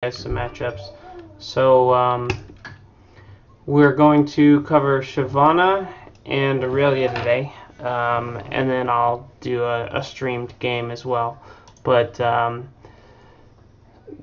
guys some matchups. So we're going to cover Shyvana and Aurelia today, and then I'll do a streamed game as well. But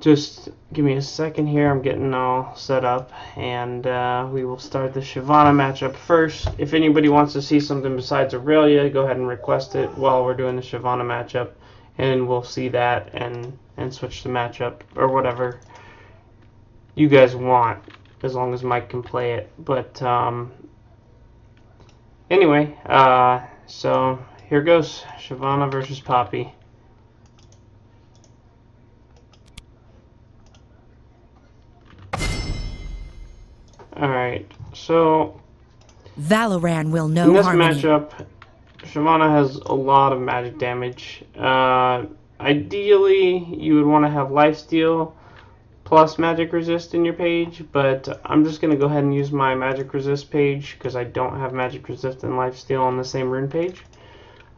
just give me a second here. I'm getting all set up, and we will start the Shyvana matchup first. If anybody wants to see something besides Aurelia, go ahead and request it while we're doing the Shyvana matchup, and we'll see that and switch the matchup or whatever you guys want, as long as Mike can play it. But anyway, so here goes Shyvana versus Poppy. Alright, so Valoran will know in this harmony. matchup, Shyvana has a lot of magic damage. Ideally, you would want to have lifesteal plus magic resist in your page, but I'm just going to go ahead and use my magic resist page because I don't have magic resist and lifesteal on the same rune page.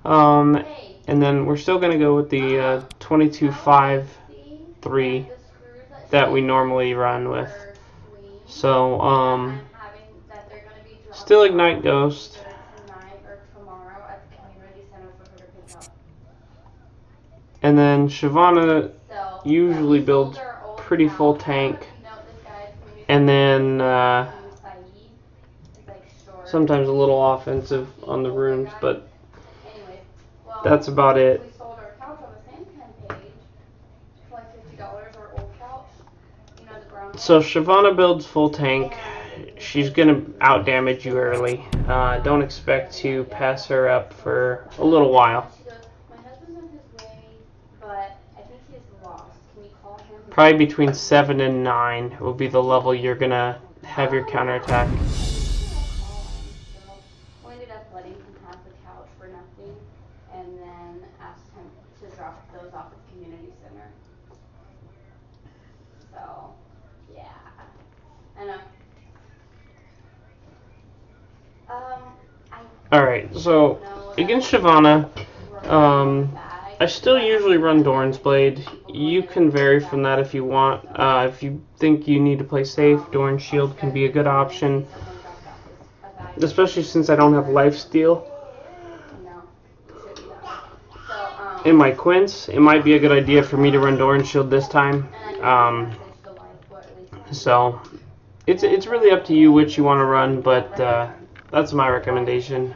And then we're still going to go with the 22-5-3 that we normally run with. So still Ignite Ghost. And then Shyvana usually builds pretty full tank, and then sometimes a little offensive on the runes, but that's about it. So Shyvana builds full tank. She's gonna out damage you early. Don't expect to pass her up for a little while. Probably between 7 and 9 will be the level you're gonna have your counterattack. We ended up letting him have the couch for nothing, and then asked him to drop those off at the community center. So, yeah. I know. Alright, so against Shyvana, I still usually run Doran's Blade. You can vary from that if you want. If you think you need to play safe, Doran's Shield can be a good option, especially since I don't have lifesteal in my Quince. It might be a good idea for me to run Doran's Shield this time. So it's really up to you which you want to run, but that's my recommendation.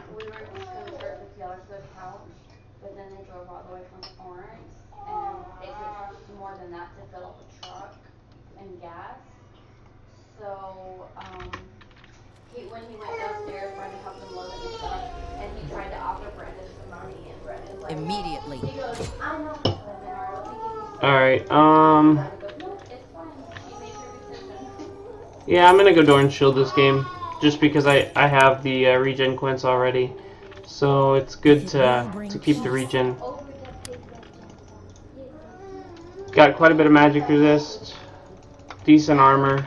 When he went downstairs, Brandon helped him load in the truck, and he tried to offer Brandon some money, and Brandon like, Immediately. He goes, I know this women are. Alright, It's fine. She made her decision. yeah, I'm gonna go Doran's Shield this game, just because I have the regen Quince already. So it's good to keep the regen. Got quite a bit of magic resist, decent armor.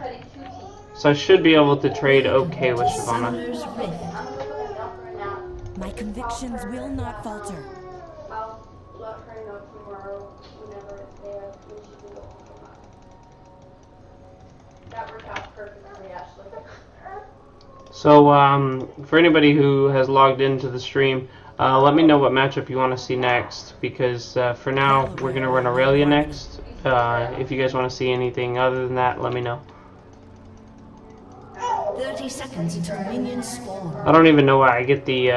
So I should be able to trade okay with Shyvana. My convictions will not falter. I'll let her know tomorrow whenever it's there when she can go pick him up. That worked out perfectly, Ashley. So for anybody who has logged into the stream, let me know what matchup you want to see next, because for now we're going to run Aurelia next. If you guys want to see anything other than that, let me know. 30 seconds until minions spawn. I don't even know why I get the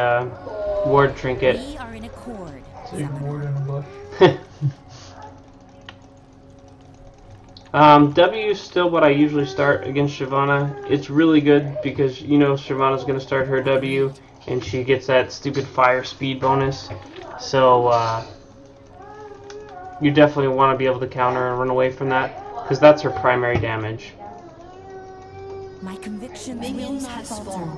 ward trinket. We are in accord. W is still what I usually start against Shyvana. It's really good because you know Shyvana's going to start her W and she gets that stupid fire speed bonus. So you definitely want to be able to counter and run away from that, because that's her primary damage. My convictions will not falter.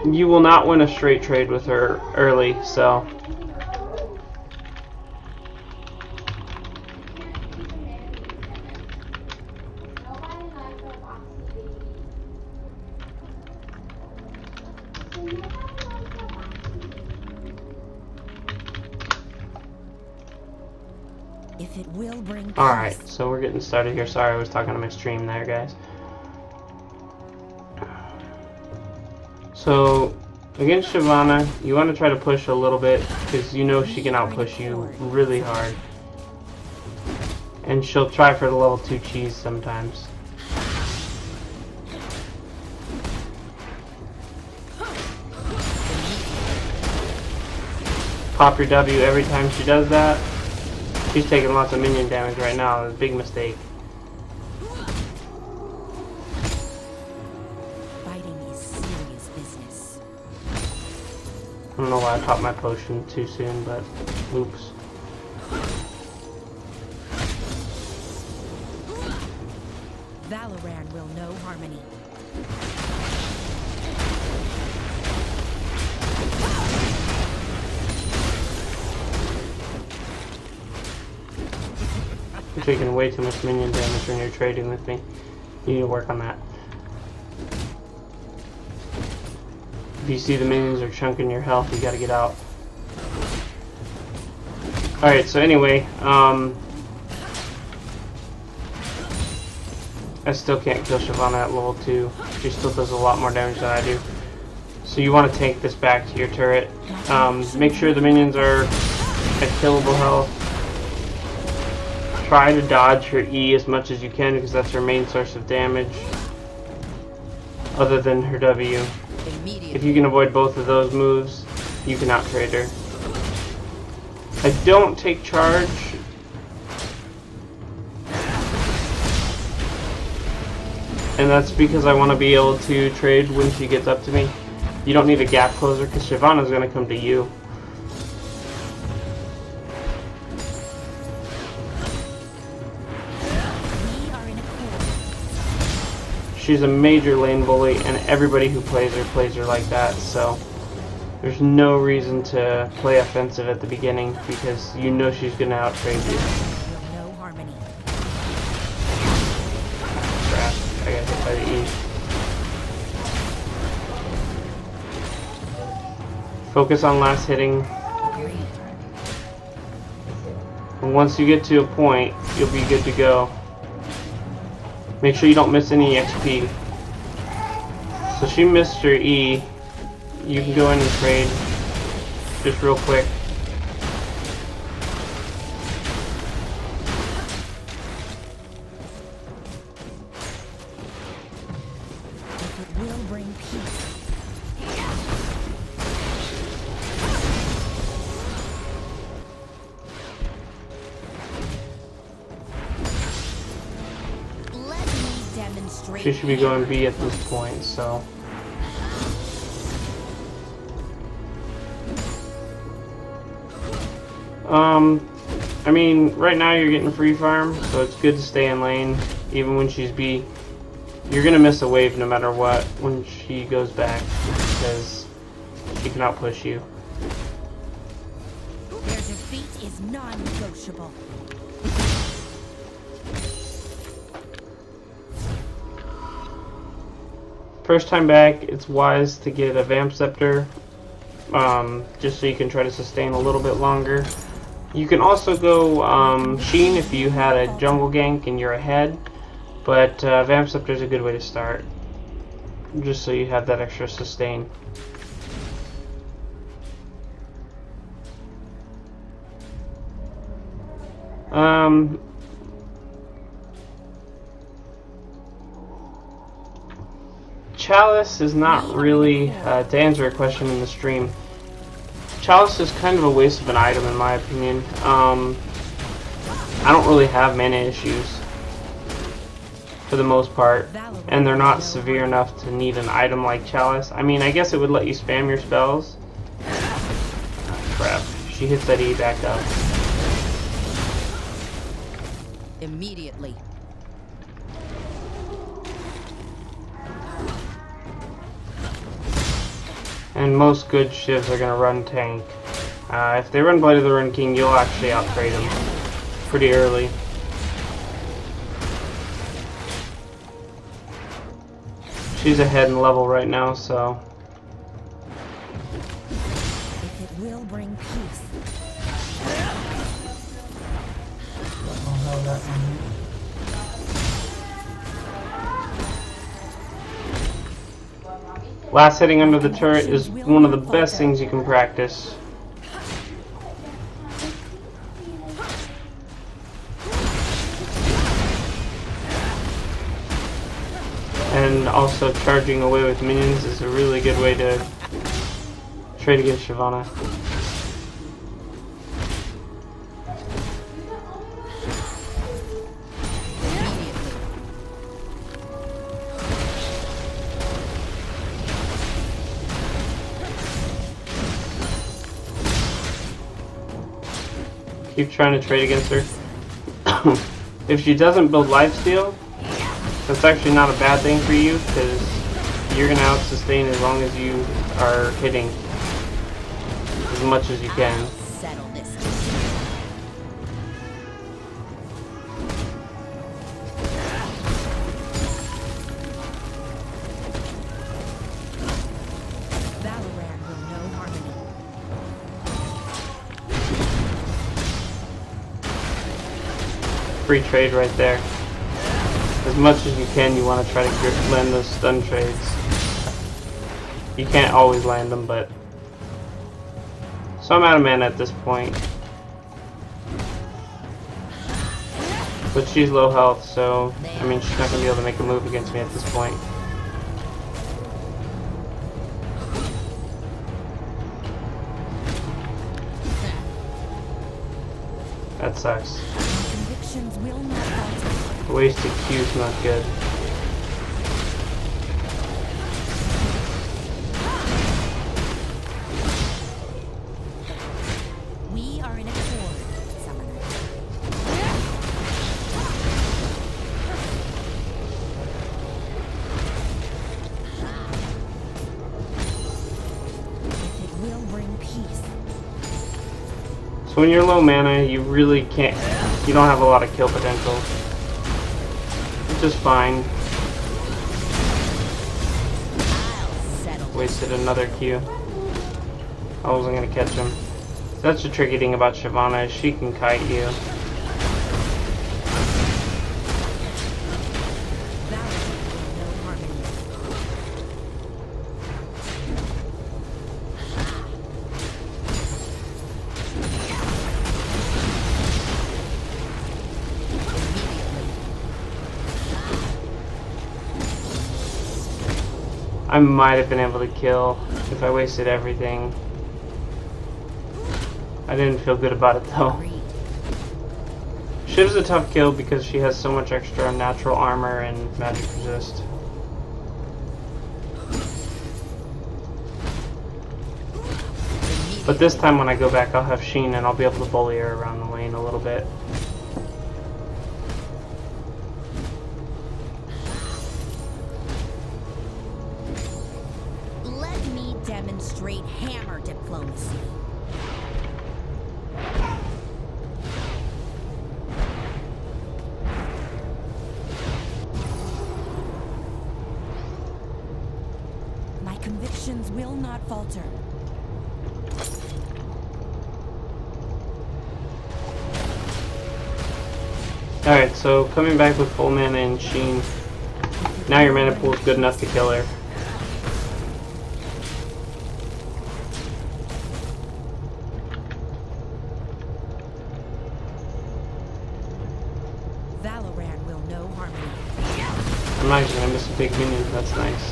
You will not win a straight trade with her early, so. If If it will bring peace. Alright, so we're getting started here. Sorry, I was talking to my stream there, guys. So, against Shyvana, you want to try to push a little bit, because you know she can outpush you really hard. And she'll try for the level 2 cheese sometimes. Pop your W every time she does that. She's taking lots of minion damage right now. It's a big mistake. Fighting is serious business. I don't know why I popped my potion too soon, but oops. Valoran will know harmony. You're taking way too much minion damage when you're trading with me. You need to work on that. If you see the minions are chunking your health, you gotta get out. Alright, so anyway, I still can't kill Shyvana at level 2. She still does a lot more damage than I do. So you want to take this back to your turret. Make sure the minions are at killable health. Try to dodge her E as much as you can because that's her main source of damage. Other than her W. If you can avoid both of those moves, you can out-trade her. I don't take charge. And that's because I want to be able to trade when she gets up to me. You don't need a gap closer because Shyvana's going to come to you. She's a major lane bully, and everybody who plays her like that, so there's no reason to play offensive at the beginning because you know she's going to out-trade you. No harmony. Crap, I got hit by the E. Focus on last hitting. And once you get to a point, you'll be good to go. Make sure you don't miss any XP. So she missed her E. You can go in and trade just real quick. If it will bring peace. She should be going B at this point, so. I mean, right now you're getting free farm, so it's good to stay in lane, even when she's B. You're gonna miss a wave no matter what when she goes back, because she can outpush you. Their defeat is non-negotiable. First time back, it's wise to get a Vamp Scepter, just so you can try to sustain a little bit longer. You can also go Sheen if you had a jungle gank and you're ahead, but Vamp Scepter is a good way to start, just so you have that extra sustain. Chalice is not really, to answer a question in the stream, Chalice is kind of a waste of an item in my opinion. I don't really have mana issues for the most part, and they're not severe enough to need an item like Chalice. I mean, I guess it would let you spam your spells. Crap, she hits that E back up. Immediately. And most good shivs are going to run tank. If they run Blade of the Run King, you'll actually outtrade them pretty early. She's ahead in level right now, so. If it will bring peace. that one. Last hitting under the turret is one of the best things you can practice. And also charging away with minions is a really good way to trade against Shyvana. Keep trying to trade against her. If she doesn't build lifesteal, that's actually not a bad thing for you, because you're going to out-sustain as long as you are hitting as much as you can. Settle this. Valorant will know harmony. Free trade right there. As much as you can, you want to try to land those stun trades. You can't always land them, but... So I'm out of mana at this point. But she's low health, so... I mean, she's not going to be able to make a move against me at this point. That sucks. Convictions will not falter. Wasted Q's not good. We are in accord, Summoner. If it will bring peace. So when you're low mana, you really can't... You don't have a lot of kill potential. Which is fine. I'll settle. Wasted another Q. I wasn't gonna catch him. That's the tricky thing about Shyvana, is she can kite you. I might have been able to kill if I wasted everything. I didn't feel good about it though. Shiv's a tough kill because she has so much extra natural armor and magic resist. But this time when I go back, I'll have Sheen and I'll be able to bully her around the lane a little bit. Let me demonstrate hammer diplomacy. My convictions will not falter. Alright, so coming back with full mana and Sheen, now your mana pool is good enough to kill her. Valorant will know harmony. I'm not even gonna miss a big minion, that's nice.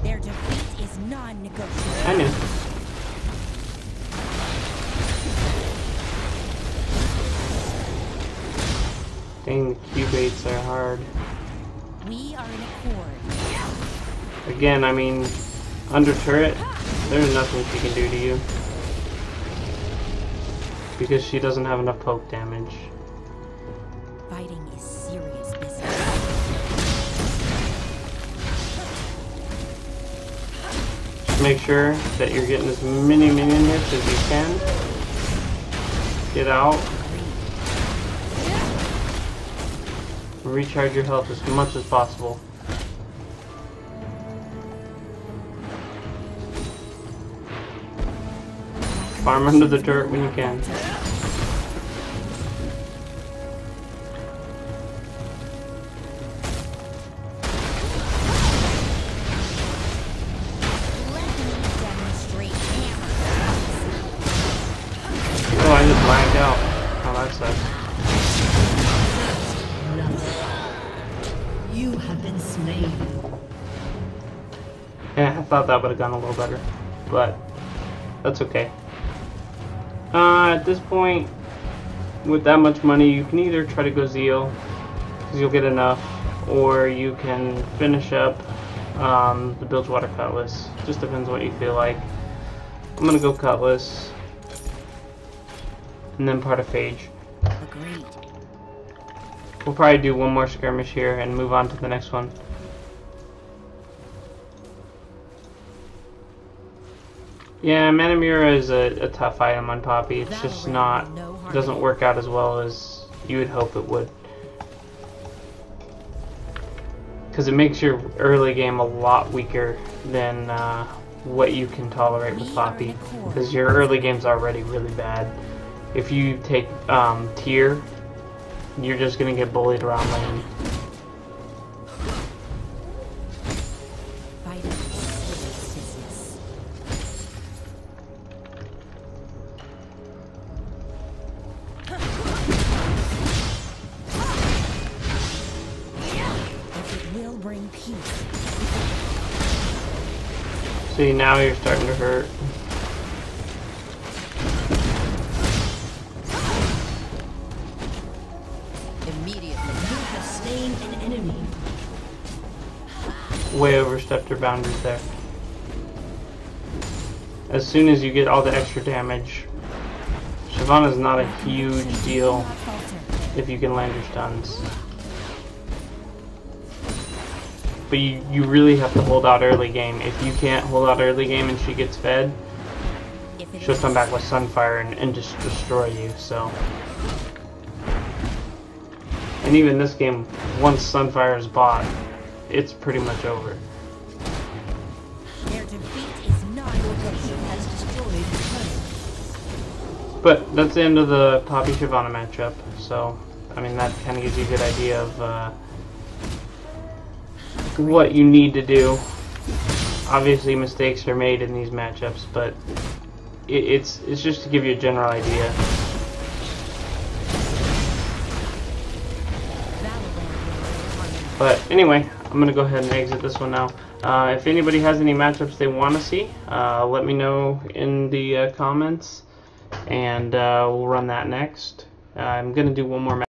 Their defeat is non-negotiable. I knew. Dang, the Q-baits are hard. We are in accord. Again, I mean, under turret, there's nothing she can do to you. Because she doesn't have enough poke damage. Fighting is serious business. Just make sure that you're getting as many minion hits as you can. Get out. Recharge your health as much as possible. Farm under the dirt when you can. Oh, I just blanked out. Oh, that sucks. You have been slain. Yeah, I thought that would have gone a little better, but that's okay. At this point, with that much money, you can either try to go Zeal, because you'll get enough, or you can finish up the Bilgewater Cutlass. Just depends what you feel like. I'm gonna go Cutlass, and then part of Phage. Agreed. We'll probably do one more skirmish here and move on to the next one. Yeah, Manamura is a tough item on Poppy. It's just not, doesn't work out as well as you would hope it would. Because it makes your early game a lot weaker than what you can tolerate with Poppy. Because your early game's already really bad. If you take tier, you're just going to get bullied around lane. See, now you're starting to hurt. Immediately. You have slain an enemy. Way overstepped your boundaries there. As soon as you get all the extra damage, Shyvana is not a huge deal if you can land your stuns. But you really have to hold out early game. If you can't hold out early game and she gets fed, she'll come back with Sunfire and just destroy you, so. And even this game, once Sunfire is bought, it's pretty much over. Their defeat is not Has destroyed the But that's the end of the Poppy Shyvana matchup, so I mean that kind of gives you a good idea of what you need to do. Obviously mistakes are made in these matchups, but it's just to give you a general idea. But anyway, I'm gonna go ahead and exit this one now. If anybody has any matchups they want to see, let me know in the comments, and we'll run that next. I'm gonna do one more match.